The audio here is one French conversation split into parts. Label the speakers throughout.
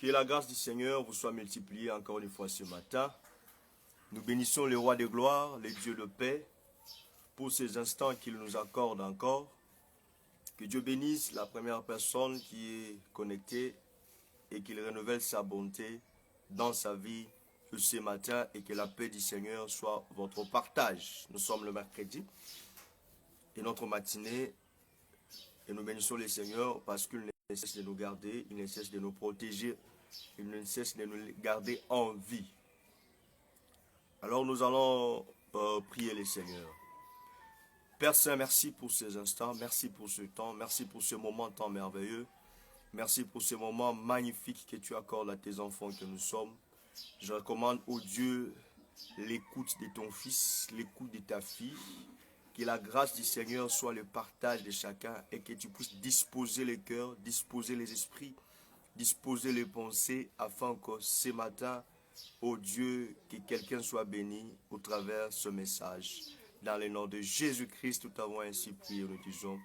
Speaker 1: Que la grâce du Seigneur vous soit multipliée encore une fois ce matin. Nous bénissons le roi de gloire, le Dieu de paix, pour ces instants qu'il nous accorde encore. Que Dieu bénisse la première personne qui est connectée et qu'il renouvelle sa bonté dans sa vie ce matin et que la paix du Seigneur soit votre partage. Nous sommes le mercredi et notre matinée et nous bénissons le Seigneur parce qu'il ne cesse de nous garder, il ne cesse de nous protéger, il ne cesse de nous garder en vie. Alors nous allons prier le Seigneur. Père Saint, merci pour ces instants, merci pour ce temps, merci pour ce moment tant merveilleux. Merci pour ce moment magnifique que tu accordes à tes enfants que nous sommes. Je recommande au Dieu l'écoute de ton fils, l'écoute de ta fille. Que la grâce du Seigneur soit le partage de chacun et que tu puisses disposer les cœurs, disposer les esprits, disposer les pensées afin que ce matin, ô Dieu, que quelqu'un soit béni au travers ce message. Dans le nom de Jésus-Christ, nous avons ainsi prié, nous disons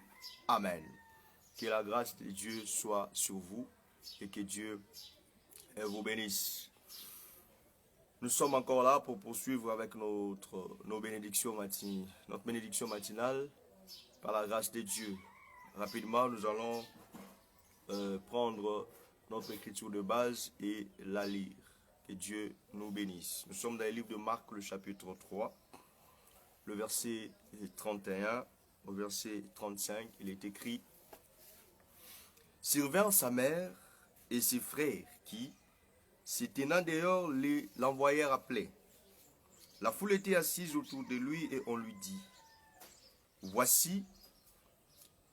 Speaker 1: Amen. Que la grâce de Dieu soit sur vous et que Dieu vous bénisse. Nous sommes encore là pour poursuivre avec notre bénédiction matinale par la grâce de Dieu. Rapidement, nous allons prendre notre écriture de base et la lire. Que Dieu nous bénisse. Nous sommes dans le livre de Marc, le chapitre 3, le verset 31 au verset 35. Il est écrit: Survinrent sa mère et ses frères qui, se tenant dehors, l'envoyèrent appeler. La foule était assise autour de lui et on lui dit: Voici,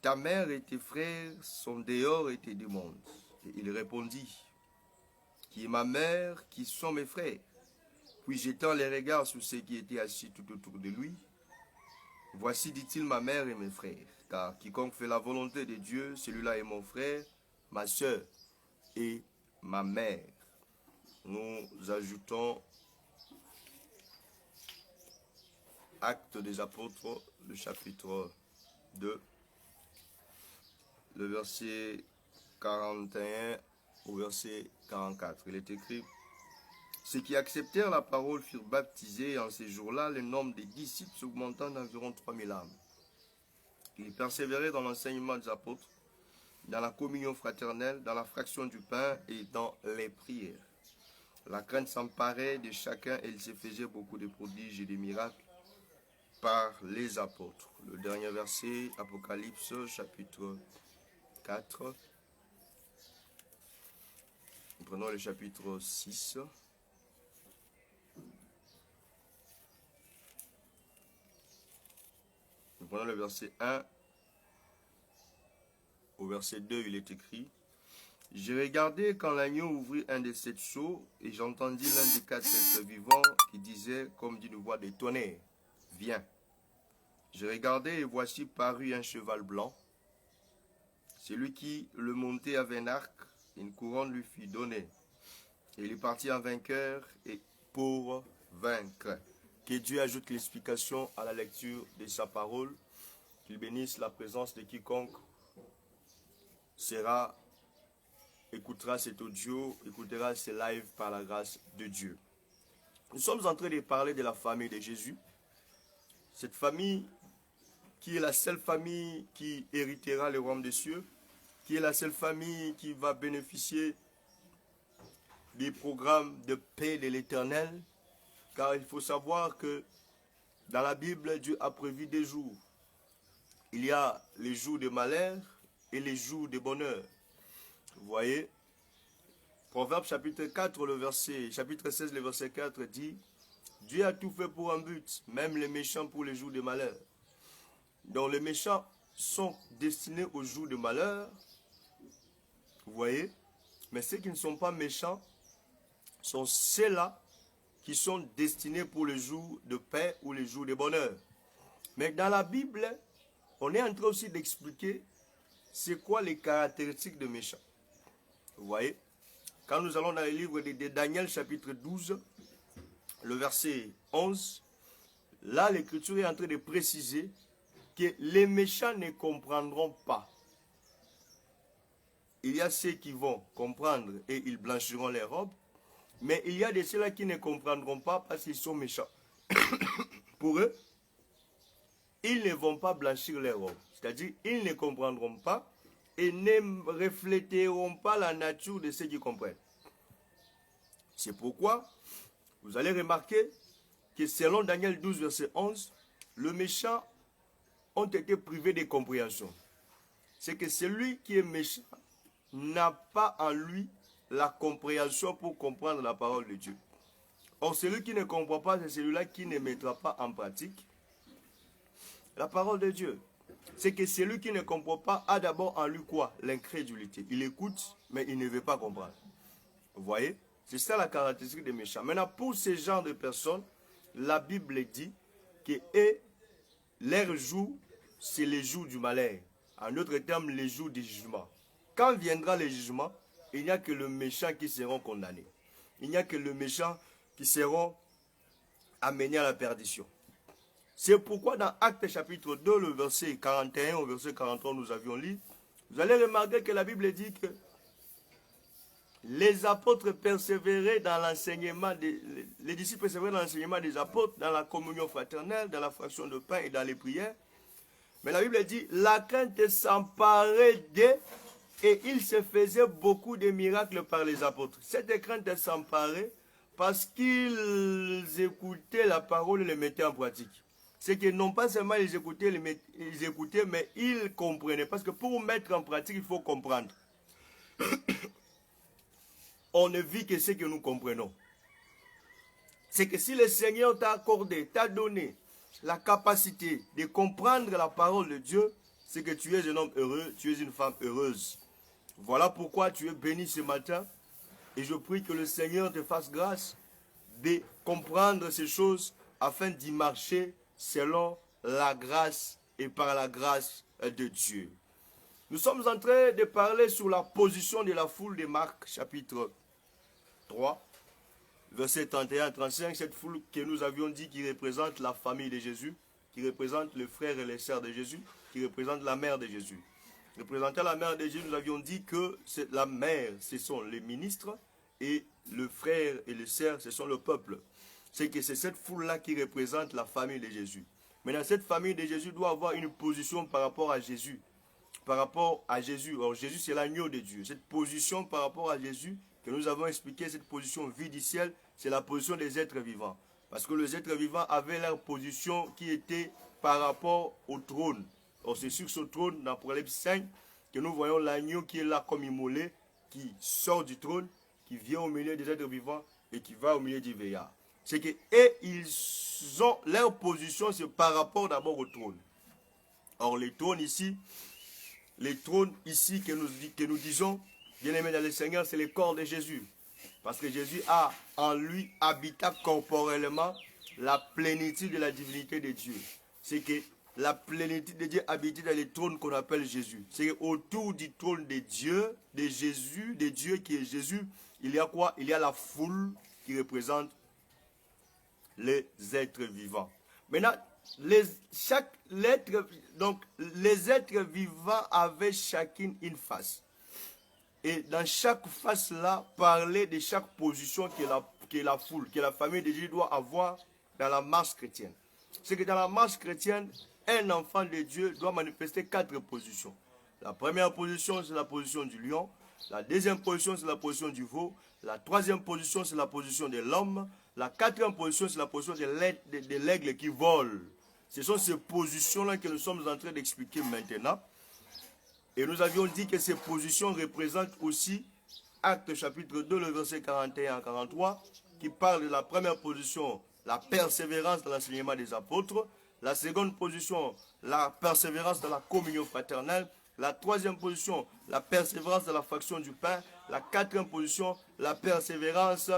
Speaker 1: ta mère et tes frères sont dehors et te demandent. Et il répondit: Qui est ma mère, qui sont mes frères? Puis jetant les regards sur ceux qui étaient assis tout autour de lui: Voici, dit-il, ma mère et mes frères. Car quiconque fait la volonté de Dieu, celui-là est mon frère, ma soeur et ma mère. Nous ajoutons Actes des Apôtres, le chapitre 2, le verset 41 au verset 44. Il est écrit: Ceux qui acceptèrent la parole furent baptisés, et en ces jours-là, le nombre des disciples s'augmentant d'environ 3000 âmes. Ils persévéraient dans l'enseignement des apôtres, dans la communion fraternelle, dans la fraction du pain et dans les prières. La crainte s'emparait de chacun et il se faisait beaucoup de prodiges et de miracles par les apôtres. Le dernier verset, Apocalypse, chapitre 4. Nous prenons le chapitre 6. Nous prenons le verset 1 au verset 2, il est écrit: J'ai regardé quand l'agneau ouvrit un de sept sceaux, et j'entendis l'un des 4 êtres vivants qui disait comme d'une voix de tonnerre: Viens. J'ai regardé et voici parut un cheval blanc. Celui qui le montait avait un arc, une couronne lui fut donnée. Et il est parti en vainqueur et pour vaincre. Que Dieu ajoute l'explication à la lecture de sa parole, qu'il bénisse la présence de quiconque écoutera cet audio, écoutera ce live par la grâce de Dieu. Nous sommes en train de parler de la famille de Jésus. Cette famille qui est la seule famille qui héritera le royaume des cieux, qui est la seule famille qui va bénéficier des programmes de paix de l'Éternel, car il faut savoir que dans la Bible, Dieu a prévu des jours. Il y a les jours de malheur et les jours de bonheur. Vous voyez, Proverbe chapitre 4, chapitre 16, le verset 4 dit: Dieu a tout fait pour un but, même les méchants pour les jours de malheur. Donc les méchants sont destinés aux jours de malheur, vous voyez, mais ceux qui ne sont pas méchants sont ceux-là qui sont destinés pour les jours de paix ou les jours de bonheur. Mais dans la Bible, on est en train aussi d'expliquer c'est quoi les caractéristiques de méchants. Vous voyez, quand nous allons dans le livre de Daniel chapitre 12, le verset 11, là l'Écriture est en train de préciser que les méchants ne comprendront pas. il y a ceux qui vont comprendre et ils blanchiront les robes, mais il y a de ceux-là qui ne comprendront pas parce qu'ils sont méchants. Pour eux, ils ne vont pas blanchir les robes. C'est-à-dire, ils ne comprendront pas et ne refléteront pas la nature de ceux qui comprennent. C'est pourquoi, vous allez remarquer que selon Daniel 12, verset 11, le méchant ont été privés de compréhension. C'est que celui qui est méchant n'a pas en lui la compréhension pour comprendre la parole de Dieu. Or, celui qui ne comprend pas, c'est celui-là qui ne mettra pas en pratique la parole de Dieu. C'est que celui qui ne comprend pas a d'abord en lui quoi? L'incrédulité. Il écoute, mais il ne veut pas comprendre. Vous voyez? C'est ça la caractéristique des méchants. Maintenant, pour ce genre de personnes, la Bible dit que leur jour, c'est les jours du malheur. En d'autres termes, les jours du jugement. Quand viendra le jugement, il n'y a que le méchant qui seront condamnés. Il n'y a que le méchant qui seront amenés à la perdition. C'est pourquoi dans Actes chapitre 2, le verset 41 au verset 43, nous avions lu, vous allez remarquer que la Bible dit que les apôtres persévéraient dans l'enseignement, les disciples persévéraient dans l'enseignement des apôtres, dans la communion fraternelle, dans la fraction de pain et dans les prières. Mais la Bible dit, la crainte s'emparait d'eux et il se faisait beaucoup de miracles par les apôtres. Cette crainte s'emparait parce qu'ils écoutaient la parole et les mettaient en pratique. C'est que non pas seulement ils écoutaient, mais ils comprenaient. Parce que pour mettre en pratique, il faut comprendre. On ne vit que ce que nous comprenons. C'est que si le Seigneur t'a accordé, t'a donné la capacité de comprendre la parole de Dieu, c'est que tu es un homme heureux, tu es une femme heureuse. Voilà pourquoi tu es béni ce matin. Et je prie que le Seigneur te fasse grâce de comprendre ces choses afin d'y marcher selon la grâce et par la grâce de Dieu. Nous sommes en train de parler sur la position de la foule de Marc, chapitre 3, verset 31 à 35. Cette foule que nous avions dit qui représente la famille de Jésus, qui représente les frères et les sœurs de Jésus, qui représente la mère de Jésus. Représentant la mère de Jésus, nous avions dit que la mère, ce sont les ministres, et le frère et les sœurs, ce sont le peuple. C'est que c'est cette foule-là qui représente la famille de Jésus. Maintenant, cette famille de Jésus doit avoir une position par rapport à Jésus. Par rapport à Jésus. Or, Jésus, c'est l'agneau de Dieu. Cette position par rapport à Jésus, que nous avons expliqué, cette position vie du ciel, c'est la position des êtres vivants. Parce que les êtres vivants avaient leur position qui était par rapport au trône. Or, c'est sur ce trône, dans Apocalypse 5, que nous voyons l'agneau qui est là comme immolé, qui sort du trône, qui vient au milieu des êtres vivants et qui va au milieu du veillard. C'est que ils ont leur position, c'est par rapport d'abord au trône. Or, les trônes ici que nous disons, bien aimés dans le Seigneur, c'est le corps de Jésus. Parce que Jésus a en lui habitat corporellement la plénitude de la divinité de Dieu. C'est que la plénitude de Dieu habite dans les trônes qu'on appelle Jésus. C'est autour du trône de Dieu, de Jésus, de Dieu qui est Jésus, il y a quoi? Il y a la foule qui représente les êtres vivants. Maintenant, les êtres vivants avaient chacune une face. Et dans chaque face-là, parlait de chaque position que la foule, que la famille de Dieu doit avoir dans la marche chrétienne. C'est que dans la marche chrétienne, un enfant de Dieu doit manifester 4 positions. La première position, c'est la position du lion. La deuxième position, c'est la position du veau. La troisième position, c'est la position de l'homme. La quatrième position, c'est la position de l'aigle qui vole. Ce sont ces positions-là que nous sommes en train d'expliquer maintenant. Et nous avions dit que ces positions représentent aussi Actes chapitre 2, le verset 41 à 43, qui parle de la première position, la persévérance dans l'enseignement des apôtres. La seconde position, la persévérance dans la communion fraternelle. La troisième position, la persévérance dans la fraction du pain. La quatrième position, la persévérance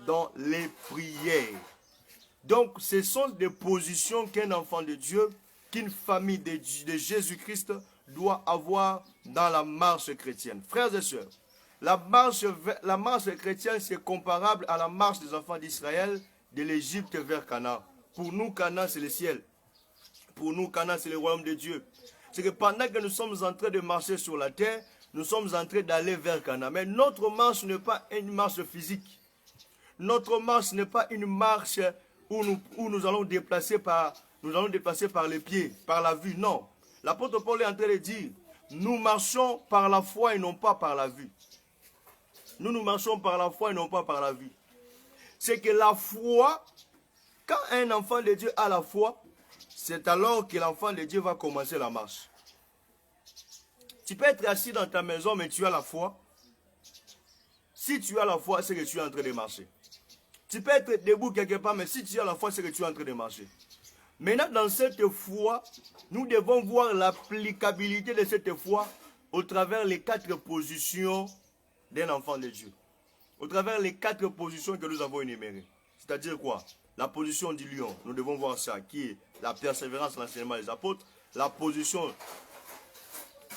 Speaker 1: dans les prières. Donc, ce sont des positions qu'un enfant de Dieu, qu'une famille de Jésus-Christ doit avoir dans la marche chrétienne. Frères et sœurs, la marche chrétienne, c'est comparable à la marche des enfants d'Israël de l'Égypte vers Canaan. Pour nous, Canaan, c'est le ciel. Pour nous, Canaan, c'est le royaume de Dieu. C'est que pendant que nous sommes en train de marcher sur la terre, nous sommes en train d'aller vers Canaan. Mais notre marche n'est pas une marche physique. Notre marche n'est pas une marche où nous allons déplacer par les pieds, par la vue. Non. L'apôtre Paul est en train de dire, nous marchons par la foi et non pas par la vue. Nous marchons par la foi et non pas par la vue. C'est que la foi, quand un enfant de Dieu a la foi, c'est alors que l'enfant de Dieu va commencer la marche. Tu peux être assis dans ta maison, mais tu as la foi. Si tu as la foi, c'est que tu es en train de marcher. Tu peux être debout quelque part, mais si tu as la foi, c'est que tu es en train de marcher. Maintenant, dans cette foi, nous devons voir l'applicabilité de cette foi au travers les 4 positions d'un enfant de Dieu. Au travers les 4 positions que nous avons énumérées. C'est-à-dire quoi? La position du lion, nous devons voir ça, qui est la persévérance dans l'enseignement des apôtres. La position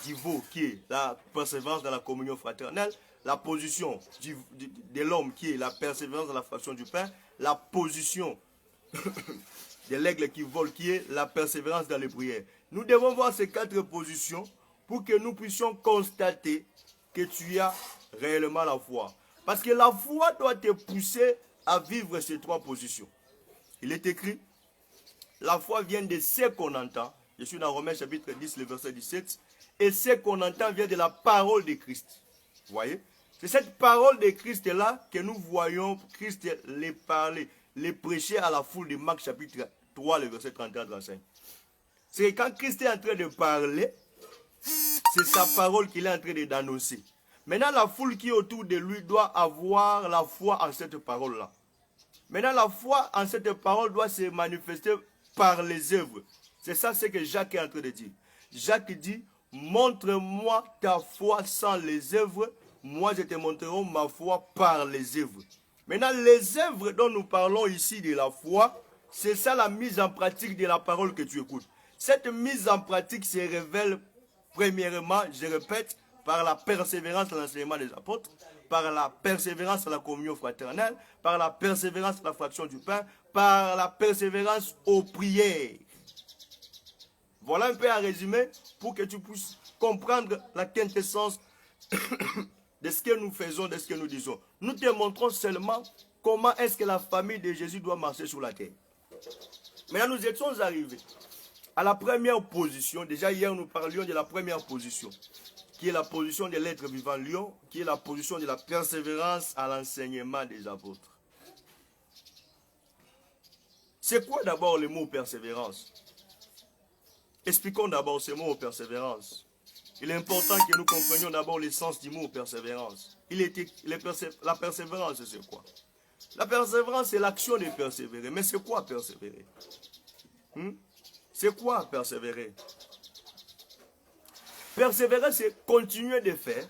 Speaker 1: du veau, qui est la persévérance dans la communion fraternelle. La position de l'homme, qui est la persévérance dans la fraction du pain. La position de l'aigle qui vole, qui est la persévérance dans les prières. Nous devons voir ces 4 positions pour que nous puissions constater que tu as réellement la foi. Parce que la foi doit te pousser à vivre ces 3 positions. Il est écrit, la foi vient de ce qu'on entend. Je suis dans Romains chapitre 10, le verset 17. Et ce qu'on entend vient de la parole de Christ. Vous voyez? C'est cette parole de Christ-là que nous voyons Christ les parler, les prêcher à la foule de Marc chapitre 3, le verset 31-35. C'est quand Christ est en train de parler, c'est sa parole qu'il est en train d'annoncer. Maintenant, la foule qui est autour de lui doit avoir la foi en cette parole-là. Maintenant, la foi en cette parole doit se manifester par les œuvres. C'est ça ce que Jacques est en train de dire. Jacques dit, montre-moi ta foi sans les œuvres, moi je te montrerai ma foi par les œuvres. Maintenant, les œuvres dont nous parlons ici de la foi, c'est ça la mise en pratique de la parole que tu écoutes. Cette mise en pratique se révèle premièrement, je répète, par la persévérance dans l'enseignement des apôtres, par la persévérance dans la communion fraternelle, par la persévérance dans la fraction du pain, par la persévérance aux prières. Voilà un peu un résumé pour que tu puisses comprendre la quintessence de ce que nous faisons, de ce que nous disons. Nous te montrons seulement comment est-ce que la famille de Jésus doit marcher sur la terre. Maintenant, nous étions arrivés à la première position. Déjà hier, nous parlions de la première position, qui est la position de l'être vivant lion, qui est la position de la persévérance à l'enseignement des apôtres. C'est quoi d'abord le mot persévérance? Expliquons d'abord ce mot persévérance. Il est important que nous comprenions d'abord le sens du mot persévérance. La persévérance, c'est quoi? La persévérance, c'est l'action de persévérer. Mais c'est quoi persévérer? C'est quoi persévérer? Persévérer, c'est continuer de faire.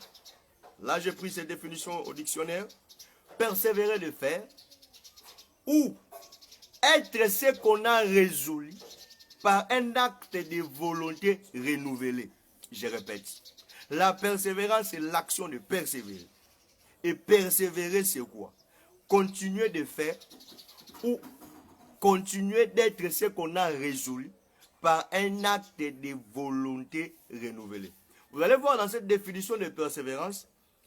Speaker 1: Là, j'ai pris cette définition au dictionnaire. Persévérer de faire. Ou être ce qu'on a résolu par un acte de volonté renouvelé. Je répète. La persévérance, c'est l'action de persévérer. Et persévérer, c'est quoi? Continuer de faire ou continuer d'être ce qu'on a résolu par un acte de volonté renouvelée. Vous allez voir dans cette définition de persévérance,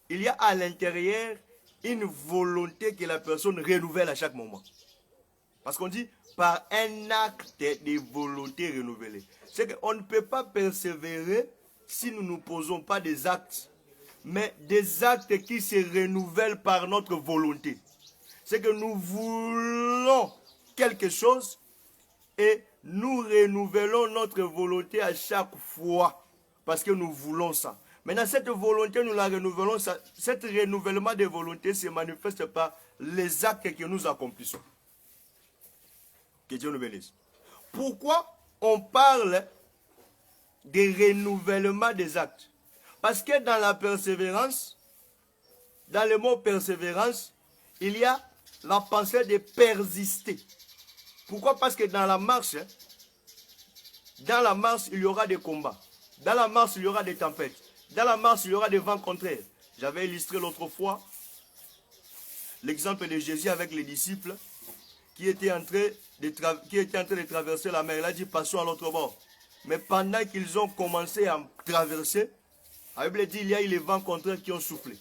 Speaker 1: il y a à l'intérieur une volonté que la personne renouvelle à chaque moment. Parce qu'on dit par un acte de volonté renouvelée. C'est qu'on ne peut pas persévérer si nous ne posons pas des actes, mais des actes qui se renouvellent par notre volonté. C'est que nous voulons quelque chose et nous renouvelons notre volonté à chaque fois parce que nous voulons ça. Maintenant, cette volonté, nous la renouvelons. Cet renouvellement de volonté se manifeste par les actes que nous accomplissons. Que Dieu nous bénisse. Pourquoi on parle de renouvellement des actes? Parce que dans la persévérance, dans le mot persévérance, il y a la pensée de persister. Pourquoi? Parce que dans la marche, il y aura des combats. Dans la marche, il y aura des tempêtes. Dans la marche, il y aura des vents contraires. J'avais illustré l'autre fois l'exemple de Jésus avec les disciples qui étaient en train de traverser la mer. Il a dit, passons à l'autre bord. Mais pendant qu'ils ont commencé à traverser, La Bible dit il y a eu les vents contraires qui ont soufflé.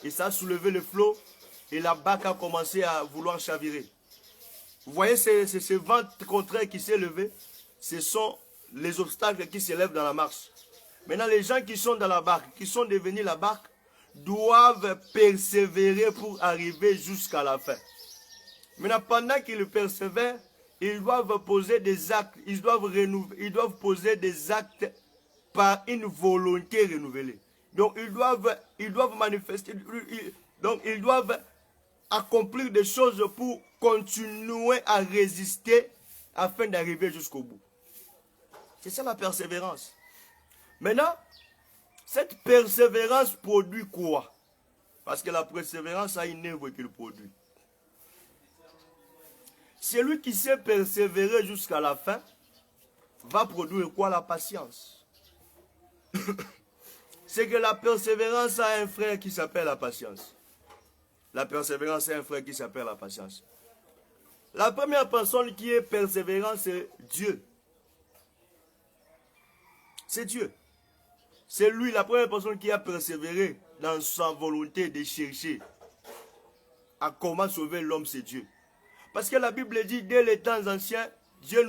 Speaker 1: Et ça a soulevé le flot et la barque a commencé à vouloir chavirer. Vous voyez ce vent contraire qui s'est levé, ce sont les obstacles qui s'élèvent dans la marche. Maintenant, les gens qui sont dans la barque, qui sont devenus la barque, doivent persévérer pour arriver jusqu'à la fin. Maintenant, pendant qu'ils persévèrent, ils doivent poser des actes, ils doivent poser des actes par une volonté renouvelée. Donc, ils doivent manifester, donc ils doivent accomplir des choses pour continuer à résister afin d'arriver jusqu'au bout. C'est ça la persévérance. Maintenant, cette persévérance produit quoi? Parce que la persévérance a une œuvre qu'il produit. Celui qui sait persévérer jusqu'à la fin va produire quoi? La patience. C'est que la persévérance a un frère qui s'appelle la patience. La persévérance a un frère qui s'appelle la patience. La première personne qui est persévérante, c'est Dieu. C'est Dieu. C'est lui, la première personne qui a persévéré dans sa volonté de chercher à comment sauver l'homme, c'est Dieu. Parce que la Bible dit, dès les temps anciens, Dieu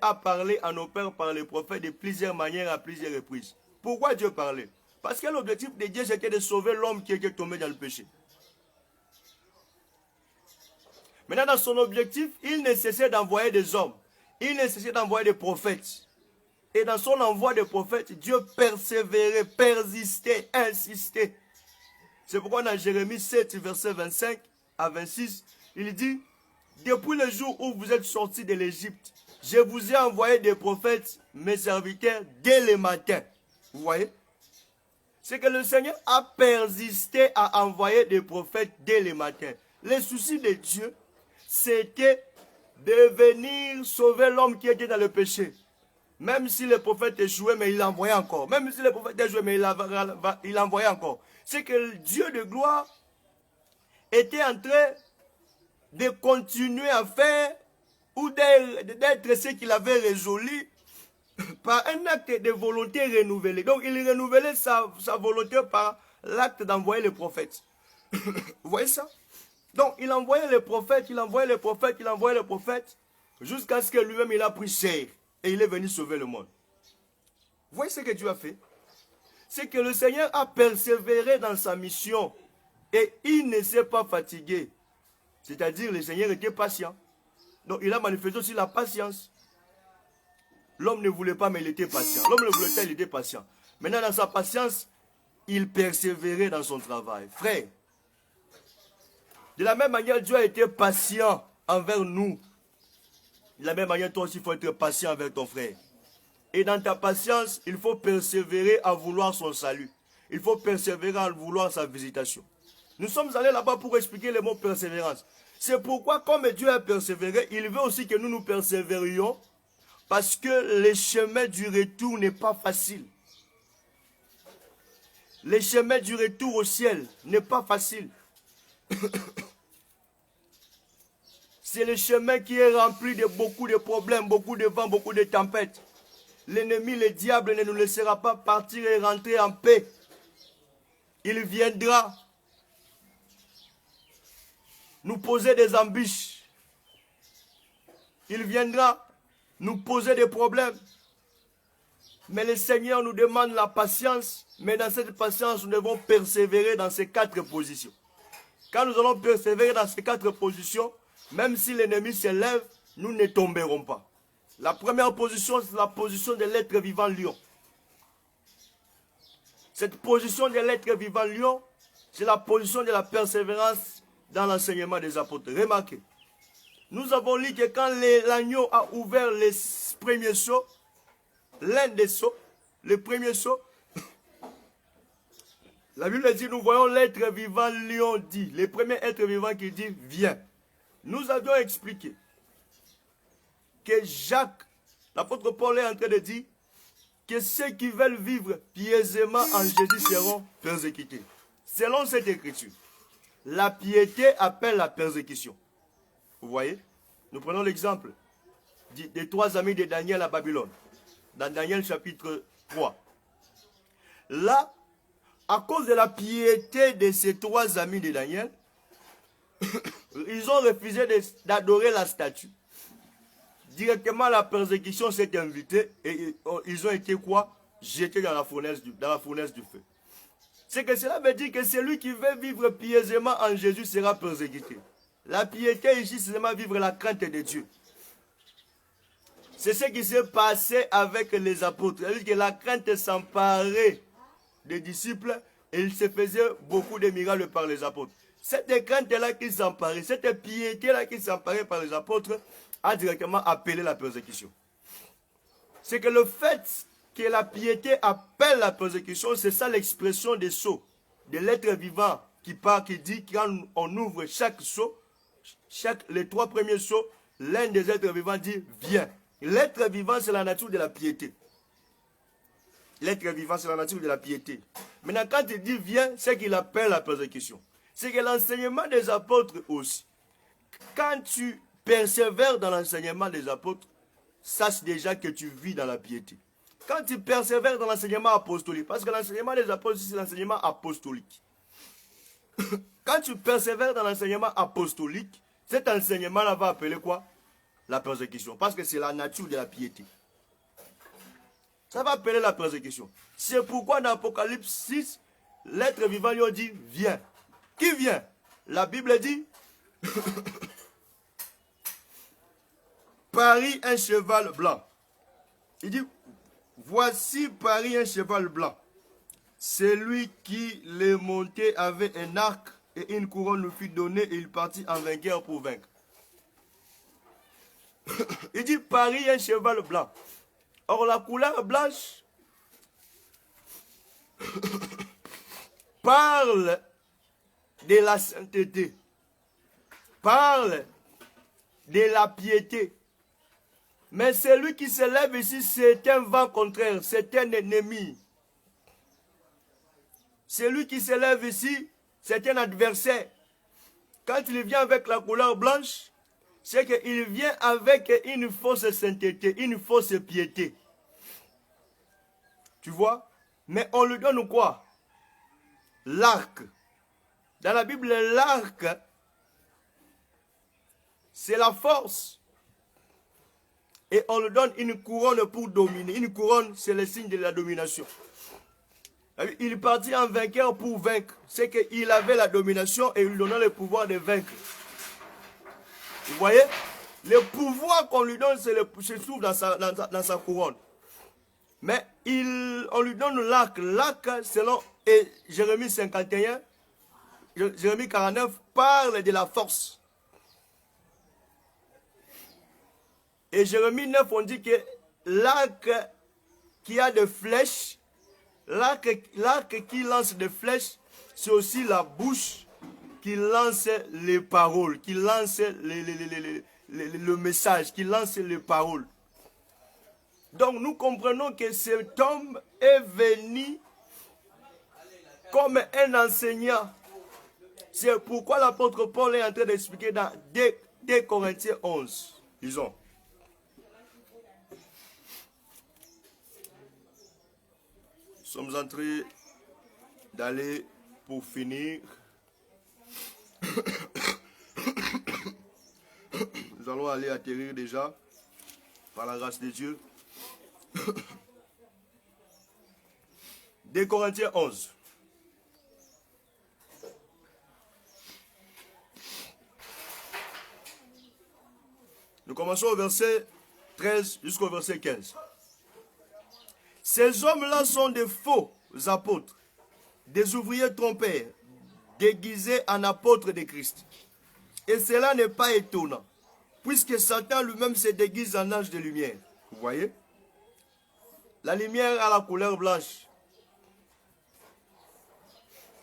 Speaker 1: a parlé à nos pères par les prophètes de plusieurs manières, à plusieurs reprises. Pourquoi Dieu parlait? Parce que l'objectif de Dieu, c'était de sauver l'homme qui était tombé dans le péché. Maintenant, dans son objectif, il nécessitait d'envoyer des hommes. Il nécessitait d'envoyer des prophètes. Et dans son envoi de prophètes, Dieu persévérait, persistait, insistait. C'est pourquoi dans Jérémie 7, verset 25 à 26, il dit, « Depuis le jour où vous êtes sortis de l'Égypte, je vous ai envoyé des prophètes, mes serviteurs, dès le matin. » Vous voyez? C'est que le Seigneur a persisté à envoyer des prophètes dès le matin. Le souci de Dieu, c'était de venir sauver l'homme qui était dans le péché. Même si le prophète échouait, mais il l'envoyait encore. Même si le prophète échouait, mais il l'envoyait encore. C'est que Dieu de gloire était en train de continuer à faire ou d'être ce qu'il avait résolu par un acte de volonté renouvelé. Donc il renouvelait sa volonté par l'acte d'envoyer les prophètes. Vous voyez ça? Donc il envoyait les prophètes, il envoyait les prophètes, il envoyait les prophètes, jusqu'à ce que lui-même il a pris chair et il est venu sauver le monde. Vous voyez ce que Dieu a fait? C'est que le Seigneur a persévéré dans sa mission et il ne s'est pas fatigué. C'est-à-dire le Seigneur était patient. Donc il a manifesté aussi la patience. L'homme ne voulait pas, mais il était patient. L'homme ne voulait pas, il était patient. Maintenant, dans sa patience, il persévérait dans son travail. Frère, de la même manière, Dieu a été patient envers nous. De la même manière, toi aussi, il faut être patient avec ton frère. Et dans ta patience, il faut persévérer à vouloir son salut. Il faut persévérer à vouloir sa visitation. Nous sommes allés là-bas pour expliquer le mot persévérance. C'est pourquoi, comme Dieu a persévéré, il veut aussi que nous nous persévérions. Parce que le chemin du retour n'est pas facile. Le chemin du retour au ciel n'est pas facile. C'est le chemin qui est rempli de beaucoup de problèmes, beaucoup de vents, beaucoup de tempêtes. L'ennemi, le diable, ne nous laissera pas partir et rentrer en paix. Il viendra nous poser des embûches. Il viendra nous poser des problèmes. Mais le Seigneur nous demande la patience. Mais dans cette patience, nous devons persévérer dans ces 4 positions. Quand nous allons persévérer dans ces 4 positions, même si l'ennemi s'élève, nous ne tomberons pas. La première position, c'est la position de l'être vivant lion. Cette position de l'être vivant lion, c'est la position de la persévérance dans l'enseignement des apôtres. Remarquez. Nous avons lu que quand l'agneau a ouvert les premiers seaux, l'un des seaux, le premier seau, la Bible dit, nous voyons l'être vivant lion dit, le premier être vivant qui dit, viens. Nous avions expliqué que Jacques, l'apôtre Paul est en train de dire que ceux qui veulent vivre pieusement en Jésus seront persécutés. Selon cette écriture, la piété appelle la persécution. Vous voyez? Nous prenons l'exemple des 3 amis de Daniel à Babylone. Dans Daniel chapitre 3. là, à cause de la piété de ces trois amis de Daniel, ils ont refusé d'adorer la statue. Directement, la persécution s'est invitée et ils ont été quoi? Jetés dans la fournaise du feu. C'est que cela veut dire que celui qui veut vivre pieusement en Jésus sera persécuté. La piété ici, c'est seulement vivre la crainte de Dieu. C'est ce qui s'est passé avec les apôtres. C'est-à-dire que la crainte s'emparait des disciples et il se faisait beaucoup de miracles par les apôtres. Cette crainte-là qui s'emparait, cette piété-là qui s'emparait par les apôtres a directement appelé la persécution. C'est que le fait que la piété appelle la persécution, c'est ça l'expression des sceaux, de l'être vivant qui dit quand on ouvre chaque sceau, les trois premiers sceaux, l'un des êtres vivants dit viens. L'être vivant, c'est la nature de la piété. L'être vivant, c'est la nature de la piété. Maintenant, quand il dit viens, c'est qu'il appelle la persécution. C'est que l'enseignement des apôtres aussi. Quand tu persévères dans l'enseignement des apôtres, sache déjà que tu vis dans la piété. Quand tu persévères dans l'enseignement apostolique, parce que l'enseignement des apôtres, c'est l'enseignement apostolique. Quand tu persévères dans l'enseignement apostolique, cet enseignement-là va appeler quoi? La persécution. Parce que c'est la nature de la piété. Ça va appeler la persécution. C'est pourquoi dans Apocalypse 6, l'être vivant lui dit, viens. Qui vient? La Bible dit, parie un cheval blanc. Il dit, voici parie un cheval blanc. Celui qui les montait avait un arc et une couronne lui fut donnée et il partit en vainqueur pour vaincre. Il dit parie un cheval blanc. Or la couleur blanche parle de la sainteté, parle de la piété. Mais celui qui se lève ici, c'est un vent contraire, c'est un ennemi. Celui qui se lève ici, c'est un adversaire. Quand il vient avec la couleur blanche, c'est qu'il vient avec une fausse sainteté, une fausse piété. Tu vois? Mais on lui donne quoi? L'arc. Dans la Bible, l'arc, c'est la force. Et on lui donne une couronne pour dominer. Une couronne, c'est le signe de la domination. Il partit en vainqueur pour vaincre. C'est qu'il avait la domination et il lui donnait le pouvoir de vaincre. Vous voyez? Le pouvoir qu'on lui donne se trouve dans sa couronne. Mais on lui donne l'arc. L'arc, selon Jérémie 51, Jérémie 49, parle de la force. Et Jérémie 9, on dit que l'arc qui a des flèches, l'arc qui lance des flèches, c'est aussi la bouche qui lance les paroles, qui lance le message, qui lance les paroles. Donc nous comprenons que cet homme est venu comme un enseignant. C'est pourquoi l'apôtre Paul est en train d'expliquer dans 2 Corinthiens 11. Disons. Nous sommes en train d'aller pour finir. Nous allons aller atterrir déjà par la grâce de Dieu. 2 Corinthiens 11. Nous commençons au verset 13 jusqu'au verset 15. Ces hommes-là sont des faux apôtres, des ouvriers trompeurs, déguisés en apôtres de Christ. Et cela n'est pas étonnant, puisque Satan lui-même se déguise en ange de lumière. Vous voyez? La lumière a la couleur blanche.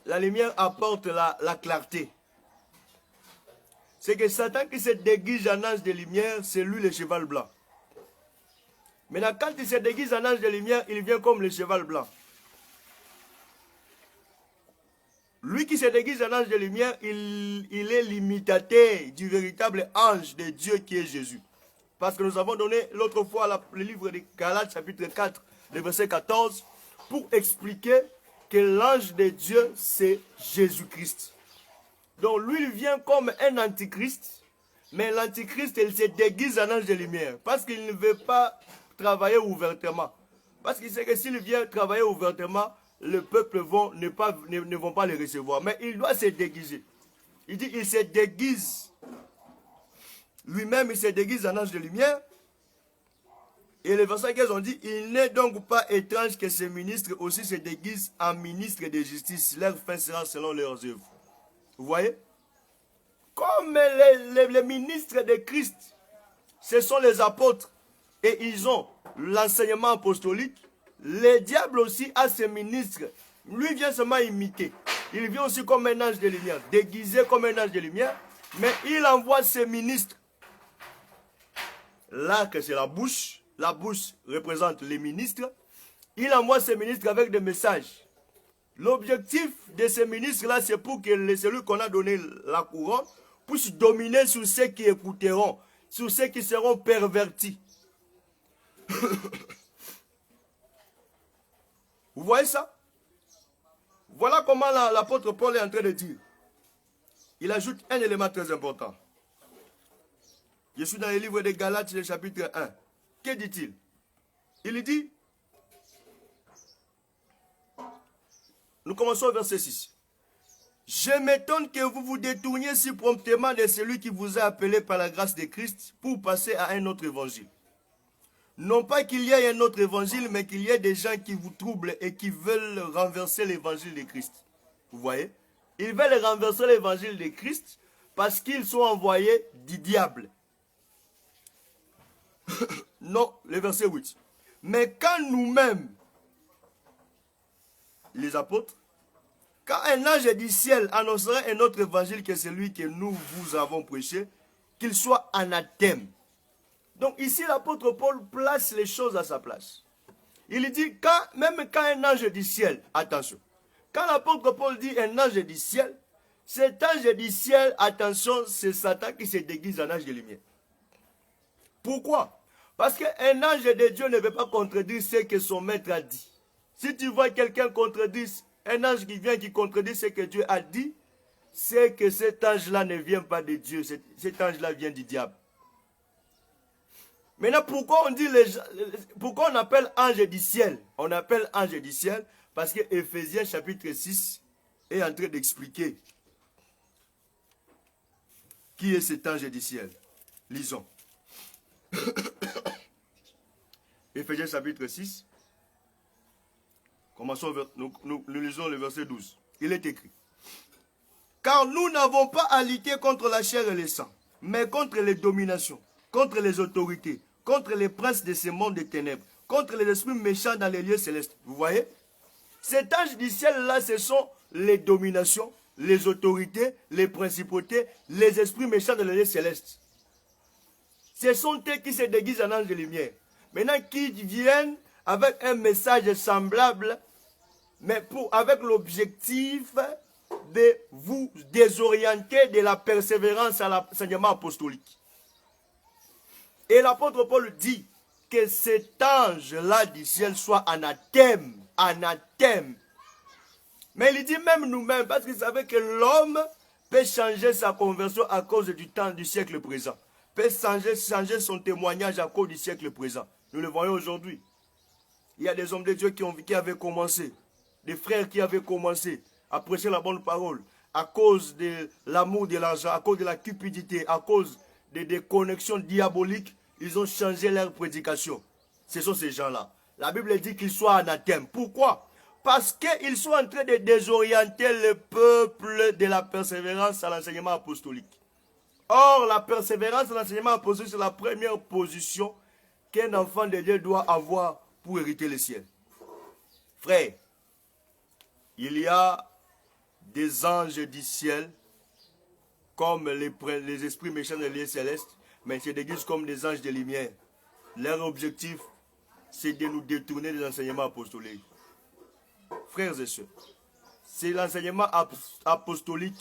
Speaker 1: La lumière apporte la clarté. C'est que Satan qui se déguise en ange de lumière, c'est lui le cheval blanc. Maintenant, quand il se déguise en ange de lumière, il vient comme le cheval blanc. Lui qui se déguise en ange de lumière, il est l'imitateur du véritable ange de Dieu qui est Jésus. Parce que nous avons donné l'autre fois le livre de Galates chapitre 4, le verset 14, pour expliquer que l'ange de Dieu, c'est Jésus-Christ. Donc lui, il vient comme un antichrist, mais l'antichrist, il se déguise en ange de lumière, parce qu'il ne veut pas travailler ouvertement. Parce qu'il sait que s'il vient travailler ouvertement, le peuple ne vont pas le recevoir. Mais il doit se déguiser. Il dit, il se déguise. Lui-même, il se déguise en ange de lumière. Et le verset 15, on dit, il n'est donc pas étrange que ces ministres aussi se déguisent en ministres de justice. Leur fin sera selon leurs œuvres. Vous voyez? Comme les ministres de Christ, ce sont les apôtres. Et ils ont l'enseignement apostolique. Le diable aussi a ses ministres. Lui vient seulement imiter. Il vient aussi comme un ange de lumière, déguisé comme un ange de lumière. Mais il envoie ses ministres. Là que c'est la bouche. La bouche représente les ministres. Il envoie ses ministres avec des messages. L'objectif de ces ministres-là, c'est pour que celui qu'on a donné la couronne puisse dominer sur ceux qui écouteront, sur ceux qui seront pervertis. Vous voyez ça? Voilà comment l'apôtre Paul est en train de dire. Il ajoute un élément très important. Je suis dans le livre de Galates, le chapitre 1. Que dit-il? Il dit, nous commençons au verset 6. Je m'étonne que vous vous détourniez si promptement de celui qui vous a appelé par la grâce de Christ pour passer à un autre évangile. Non pas qu'il y ait un autre évangile, mais qu'il y ait des gens qui vous troublent et qui veulent renverser l'évangile de Christ. Vous voyez? Ils veulent renverser l'évangile de Christ parce qu'ils sont envoyés du diable. Non, le verset 8. Mais quand nous-mêmes, les apôtres, quand un ange du ciel annoncerait un autre évangile que celui que nous vous avons prêché, qu'il soit anathème. Donc ici, l'apôtre Paul place les choses à sa place. Il dit, même quand un ange du ciel, attention, quand l'apôtre Paul dit un ange du ciel, cet ange du ciel, attention, c'est Satan qui se déguise en ange de lumière. Pourquoi? Parce qu'un ange de Dieu ne veut pas contredire ce que son maître a dit. Si tu vois quelqu'un contredire, un ange qui vient qui contredit ce que Dieu a dit, c'est que cet ange-là ne vient pas de Dieu. Cet ange-là vient du diable. Maintenant, pourquoi on appelle ange du ciel? On appelle ange du ciel parce que Éphésiens chapitre 6 est en train d'expliquer qui est cet ange du ciel. Lisons. Éphésiens chapitre 6. Commençons, nous lisons le verset 12. Il est écrit. Car nous n'avons pas à lutter contre la chair et le sang, mais contre les dominations, contre les autorités, contre les princes de ce monde des ténèbres, contre les esprits méchants dans les lieux célestes. Vous voyez? Cet ange du ciel-là, ce sont les dominations, les autorités, les principautés, les esprits méchants dans les lieux célestes. Ce sont eux qui se déguisent en ange de lumière. Maintenant, qui viennent avec un message semblable, mais avec l'objectif de vous désorienter de la persévérance à l'enseignement apostolique. Et l'apôtre Paul dit que cet ange-là du ciel soit anathème, anathème. Mais il dit même nous-mêmes, parce qu'il savait que l'homme peut changer sa conversion à cause du temps du siècle présent. Peut changer son témoignage à cause du siècle présent. Nous le voyons aujourd'hui. Il y a des hommes de Dieu qui avaient commencé, des frères qui avaient commencé à prêcher la bonne parole, à cause de l'amour de l'argent, à cause de la cupidité, à cause des connexions diaboliques, ils ont changé leur prédication. Ce sont ces gens-là. La Bible dit qu'ils soient anathèmes. Pourquoi? Parce qu'ils sont en train de désorienter le peuple de la persévérance à l'enseignement apostolique. Or, la persévérance à l'enseignement apostolique, c'est la première position qu'un enfant de Dieu doit avoir pour hériter le ciel. Frère, il y a des anges du ciel, comme les esprits méchants des lieux célestes, mais ils se déguisent comme des anges de lumière. Leur objectif, c'est de nous détourner des enseignements apostoliques. Frères et sœurs, c'est l'enseignement apostolique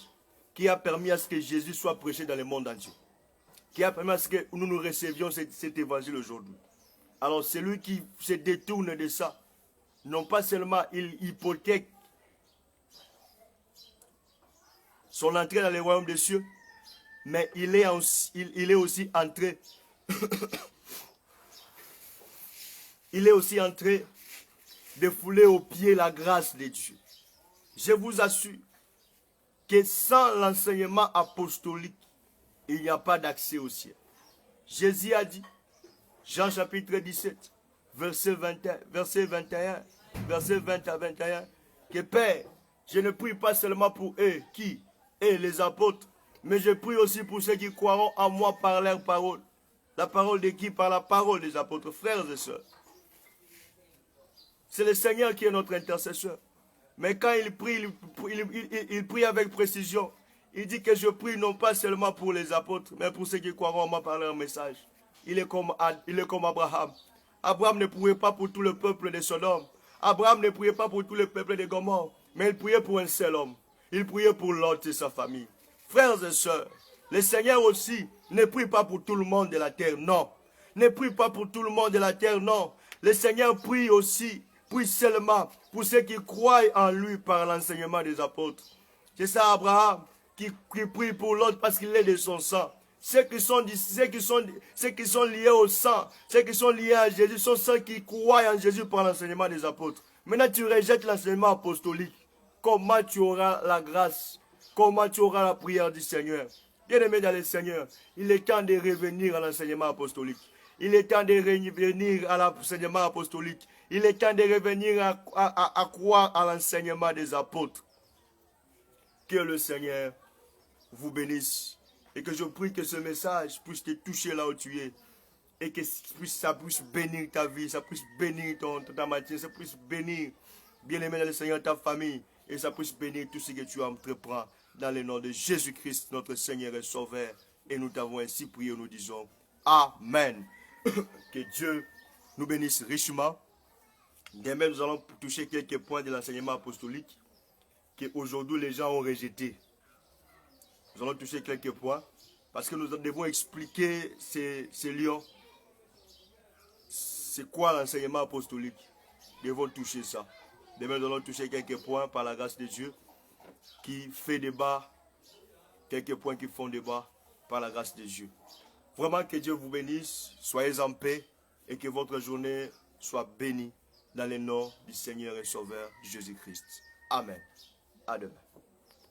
Speaker 1: qui a permis à ce que Jésus soit prêché dans le monde entier. Qui a permis à ce que nous recevions cet évangile aujourd'hui. Alors celui qui se détourne de ça, non pas seulement il hypothèque son entrée dans le royaume des cieux, mais il est aussi entré il est aussi entré de fouler aux pieds la grâce de Dieu. Je vous assure que sans l'enseignement apostolique, il n'y a pas d'accès au ciel. Jésus a dit, Jean chapitre 17, verset 21, verset 20 à 21, que Père, je ne prie pas seulement pour eux, qui est les apôtres, mais je prie aussi pour ceux qui croiront en moi par leur parole. La parole de qui? Par la parole des apôtres, frères et sœurs. C'est le Seigneur qui est notre intercesseur. Mais quand il prie, il prie avec précision. Il dit que je prie non pas seulement pour les apôtres, mais pour ceux qui croiront en moi par leur message. Il est comme Abraham. Abraham ne priait pas pour tout le peuple de Sodome. Abraham ne priait pas pour tout le peuple de Gomorrhe, mais il priait pour un seul homme. Il priait pour Lot et sa famille. Frères et sœurs, le Seigneur aussi ne prie pas pour tout le monde de la terre, non. Ne prie pas pour tout le monde de la terre, non. Le Seigneur prie aussi, prie seulement pour ceux qui croient en lui par l'enseignement des apôtres. C'est ça Abraham qui prie pour l'autre parce qu'il est de son sang. Ceux qui sont liés au sang, ceux qui sont liés à Jésus, sont ceux qui croient en Jésus par l'enseignement des apôtres. Maintenant, tu rejettes l'enseignement apostolique. Comment tu auras la grâce? Comment tu auras la prière du Seigneur? Bien-aimé dans le Seigneur, il est temps de revenir à l'enseignement apostolique. Il est temps de revenir à l'enseignement apostolique. Il est temps de revenir à croire à l'enseignement des apôtres. Que le Seigneur vous bénisse. Et que je prie que ce message puisse te toucher là où tu es. Et que ça puisse bénir ta vie, ça puisse bénir ta matinée, ça puisse bénir, bien-aimé dans le Seigneur, ta famille. Et ça puisse bénir tout ce que tu entreprends dans le nom de Jésus-Christ, notre Seigneur et Sauveur. Et nous t'avons ainsi prié, nous disons Amen. Que Dieu nous bénisse richement. Demain, nous allons toucher quelques points de l'enseignement apostolique qu'aujourd'hui les gens ont rejeté. Nous allons toucher quelques points parce que nous devons expliquer ces lions. C'est quoi l'enseignement apostolique? Nous devons toucher ça. Demain, nous allons toucher quelques points par la grâce de Dieu qui fait débat, quelques points qui font débat par la grâce de Dieu. Vraiment que Dieu vous bénisse, soyez en paix et que votre journée soit bénie dans le nom du Seigneur et Sauveur Jésus-Christ. Amen. À demain.